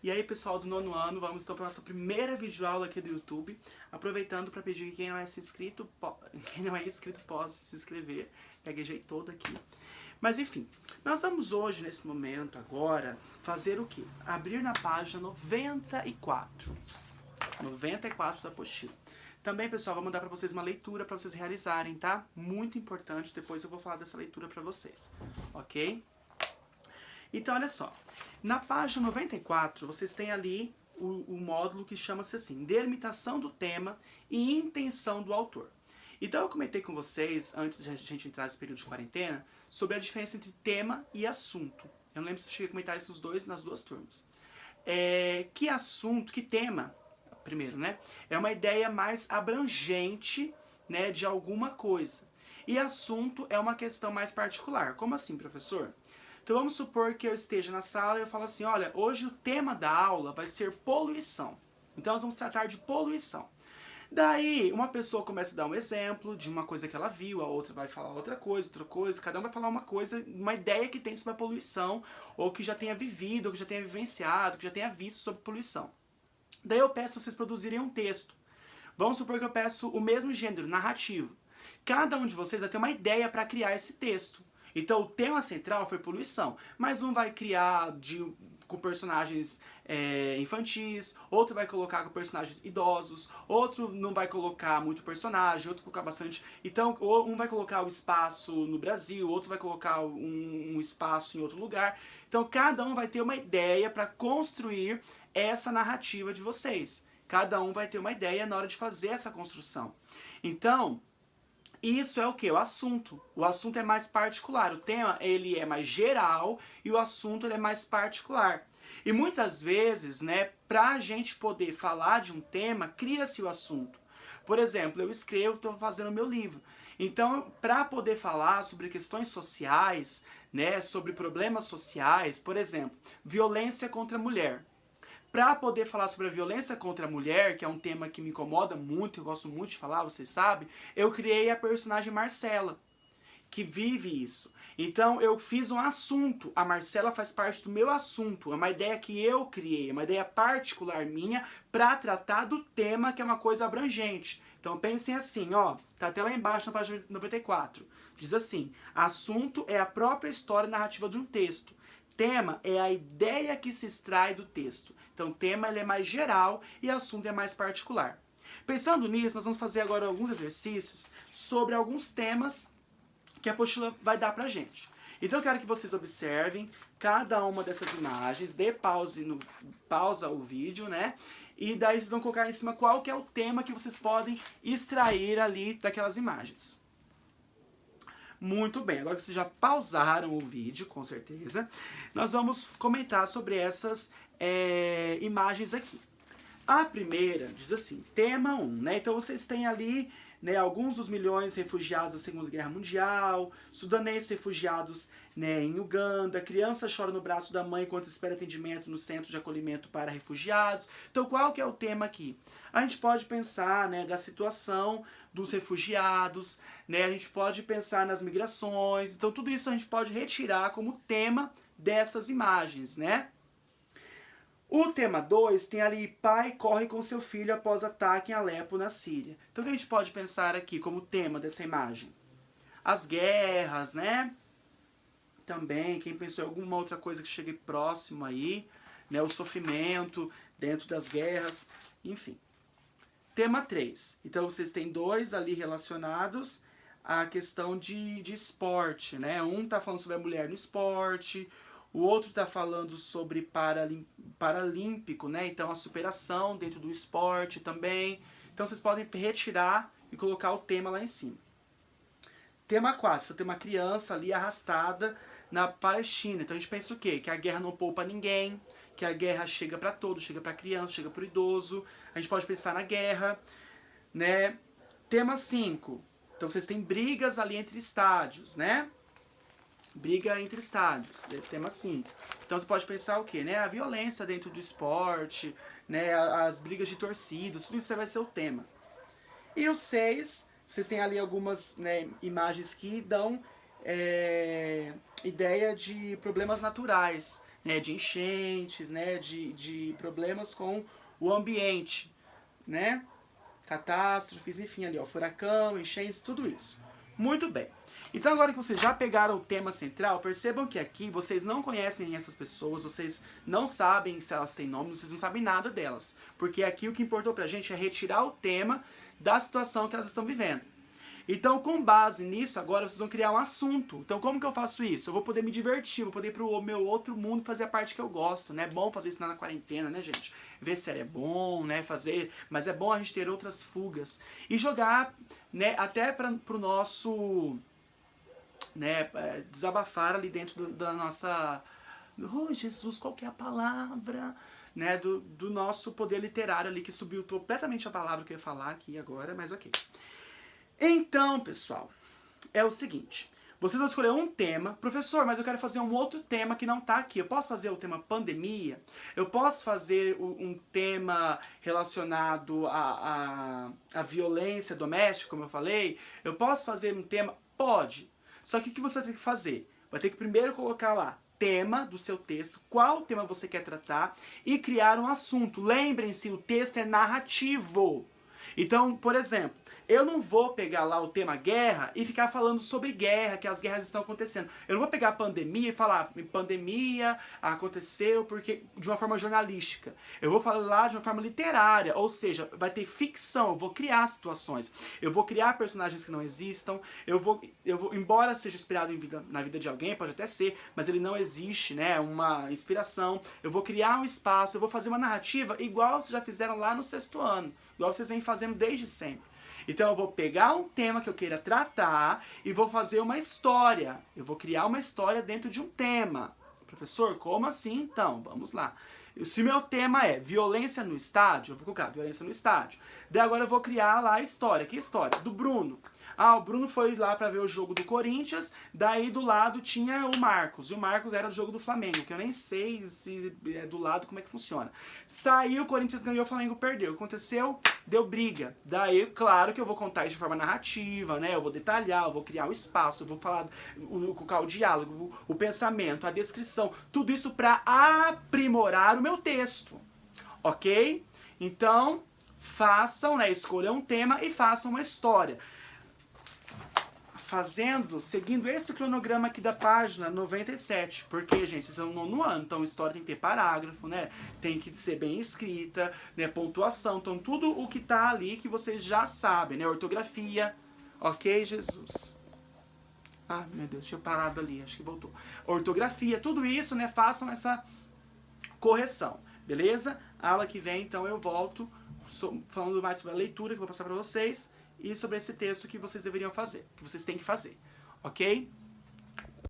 E aí, pessoal do nono ano, vamos então para a nossa primeira videoaula aqui do YouTube, aproveitando para pedir que quem não é inscrito, possa se inscrever. Gaguejei todo aqui. Mas enfim, nós vamos hoje, nesse momento, agora, fazer o quê? Abrir na página 94. 94 da apostila. Também, pessoal, vou mandar para vocês uma leitura para vocês realizarem, tá? Muito importante, depois eu vou falar dessa leitura para vocês, ok? Então, olha só. Na página 94, vocês têm ali o módulo que chama-se assim, Delimitação do tema e intenção do autor. Então, eu comentei com vocês, antes de a gente entrar nesse período de quarentena, sobre a diferença entre tema e assunto. Eu não lembro se eu cheguei a comentar isso nas duas turmas. Que assunto, que tema, primeiro, né? É uma ideia mais abrangente, né, de alguma coisa. E assunto é uma questão mais particular. Como assim, professor? Então vamos supor que eu esteja na sala e eu falo assim, olha, hoje o tema da aula vai ser poluição. Então nós vamos tratar de poluição. Daí uma pessoa começa a dar um exemplo de uma coisa que ela viu, a outra vai falar outra coisa, cada um vai falar uma coisa, uma ideia que tem sobre a poluição, ou que já tenha vivido, ou que já tenha vivenciado, que já tenha visto sobre poluição. Daí eu peço para vocês produzirem um texto. Vamos supor que eu peço o mesmo gênero, narrativo. Cada um de vocês vai ter uma ideia para criar esse texto. Então o tema central foi poluição, mas um vai criar com personagens infantis, outro vai colocar com personagens idosos, outro não vai colocar muito personagem, outro vai colocar bastante. Então um vai colocar o espaço no Brasil, outro vai colocar um espaço em outro lugar. Então cada um vai ter uma ideia para construir essa narrativa de vocês. Cada um vai ter uma ideia na hora de fazer essa construção. Então, isso é o que? O assunto. O assunto é mais particular. O tema ele é mais geral e o assunto ele é mais particular. E muitas vezes, né, para a gente poder falar de um tema, cria-se o assunto. Por exemplo, eu escrevo, estou fazendo meu livro. Então, para poder falar sobre questões sociais, né, sobre problemas sociais, por exemplo, violência contra a mulher. Para poder falar sobre a violência contra a mulher, que é um tema que me incomoda muito, eu gosto muito de falar, vocês sabem, eu criei a personagem Marcela, que vive isso. Então eu fiz um assunto, a Marcela faz parte do meu assunto, é uma ideia que eu criei, é uma ideia particular minha para tratar do tema, que é uma coisa abrangente. Então pensem assim, ó, tá até lá embaixo na página 94. Diz assim: assunto é a própria história narrativa de um texto. Tema é a ideia que se extrai do texto. Então, tema ele é mais geral e assunto é mais particular. Pensando nisso, nós vamos fazer agora alguns exercícios sobre alguns temas que a apostila vai dar pra gente. Então, eu quero que vocês observem cada uma dessas imagens, dê pausa o vídeo, né? E daí vocês vão colocar em cima qual que é o tema que vocês podem extrair ali daquelas imagens. Muito bem, agora que vocês já pausaram o vídeo, com certeza, nós vamos comentar sobre essas imagens aqui. A primeira diz assim, tema 1, né? Então vocês têm ali, né, alguns dos milhões de refugiados da Segunda Guerra Mundial, sudaneses refugiados, né, em Uganda, criança chora no braço da mãe enquanto espera atendimento no centro de acolhimento para refugiados. Então qual que é o tema aqui? A gente pode pensar, né, da situação dos refugiados, né, a gente pode pensar nas migrações, então tudo isso a gente pode retirar como tema dessas imagens, né? O tema 2 tem ali, pai corre com seu filho após ataque em Alepo, na Síria. Então o que a gente pode pensar aqui como tema dessa imagem? As guerras, né? Também, quem pensou em alguma outra coisa que chegue próximo aí, né? O sofrimento dentro das guerras, enfim. Tema 3. Então vocês têm dois ali relacionados à questão de esporte, né? Um está falando sobre a mulher no esporte, o outro está falando sobre paralímpico, né? Então a superação dentro do esporte também. Então vocês podem retirar e colocar o tema lá em cima. Tema 4, então tem uma criança ali arrastada na Palestina. Então a gente pensa o quê? Que a guerra não poupa ninguém, que a guerra chega para todos, chega para criança, chega para o idoso. A gente pode pensar na guerra, né? Tema 5, então vocês têm brigas ali entre estádios, né? Briga entre estádios, tema 5. Então você pode pensar o quê? Né? A violência dentro do esporte, né? As brigas de torcidas, tudo isso vai ser o tema. E o 6, vocês têm ali algumas, né, imagens que dão ideia de problemas naturais. né, de enchentes, né, de problemas com o ambiente, né, catástrofes, enfim, ali, ó, furacão, enchentes, tudo isso. Muito bem. Então agora que vocês já pegaram o tema central, percebam que aqui vocês não conhecem essas pessoas, vocês não sabem se elas têm nome, vocês não sabem nada delas. Porque aqui o que importou pra gente é retirar o tema da situação que elas estão vivendo. Então, com base nisso, agora vocês vão criar um assunto. Então, como que eu faço isso? Eu vou poder me divertir, vou poder ir pro meu outro mundo fazer a parte que eu gosto, né? É bom fazer isso na quarentena, né, gente? Ver série é bom, né? Fazer... Mas é bom a gente ter outras fugas. E jogar, né, até pro nosso... né, desabafar ali dentro da nossa... Oh, Jesus, qual que é a palavra? Né, do nosso poder literário ali, que subiu completamente a palavra que eu ia falar aqui agora, mas ok. Então, pessoal, é o seguinte, vocês vão escolher um tema. Professor, mas eu quero fazer um outro tema que não está aqui. Eu posso fazer o tema pandemia? Eu posso fazer um tema relacionado à violência doméstica, como eu falei? Eu posso fazer um tema? Pode. Só que o que você vai ter que fazer? Vai ter que primeiro colocar lá tema do seu texto, qual tema você quer tratar e criar um assunto. Lembrem-se, o texto é narrativo. Então, por exemplo, eu não vou pegar lá o tema guerra e ficar falando sobre guerra, que as guerras estão acontecendo. Eu não vou pegar a pandemia e falar, pandemia aconteceu porque de uma forma jornalística. Eu vou falar lá de uma forma literária, ou seja, vai ter ficção, eu vou criar situações. Eu vou criar personagens que não existam, eu vou embora seja inspirado na vida de alguém, pode até ser, mas ele não existe, né, uma inspiração. Eu vou criar um espaço, eu vou fazer uma narrativa igual vocês já fizeram lá no 6º ano, igual vocês vêm fazendo desde sempre. Então eu vou pegar um tema que eu queira tratar e vou fazer uma história. Eu vou criar uma história dentro de um tema. Professor, como assim então? Vamos lá. Se meu tema é violência no estádio, eu vou colocar violência no estádio. Daí agora eu vou criar lá a história. Que história? Do Bruno. Ah, o Bruno foi lá pra ver o jogo do Corinthians, daí do lado tinha o Marcos, e o Marcos era do jogo do Flamengo, que eu nem sei se é do lado como é que funciona. Saiu, o Corinthians ganhou, o Flamengo perdeu. O que aconteceu? Deu briga. Daí, claro que eu vou contar isso de forma narrativa, né? Eu vou detalhar, eu vou criar o espaço, eu vou falar, colocar o diálogo, o pensamento, a descrição, tudo isso pra aprimorar o meu texto, ok? Então, façam, né? Escolham um tema e façam uma história. Seguindo esse cronograma aqui da página 97, porque, gente, vocês estão no 9º ano, então a história tem que ter parágrafo, né, tem que ser bem escrita, né, pontuação, então tudo o que tá ali que vocês já sabem, né, ortografia, ok, Jesus? Ah, meu Deus, tinha parado ali, acho que voltou. Ortografia, tudo isso, né, façam essa correção, beleza? A aula que vem, então, eu volto falando mais sobre a leitura que eu vou passar pra vocês, e sobre esse texto que vocês deveriam fazer, que vocês têm que fazer, ok?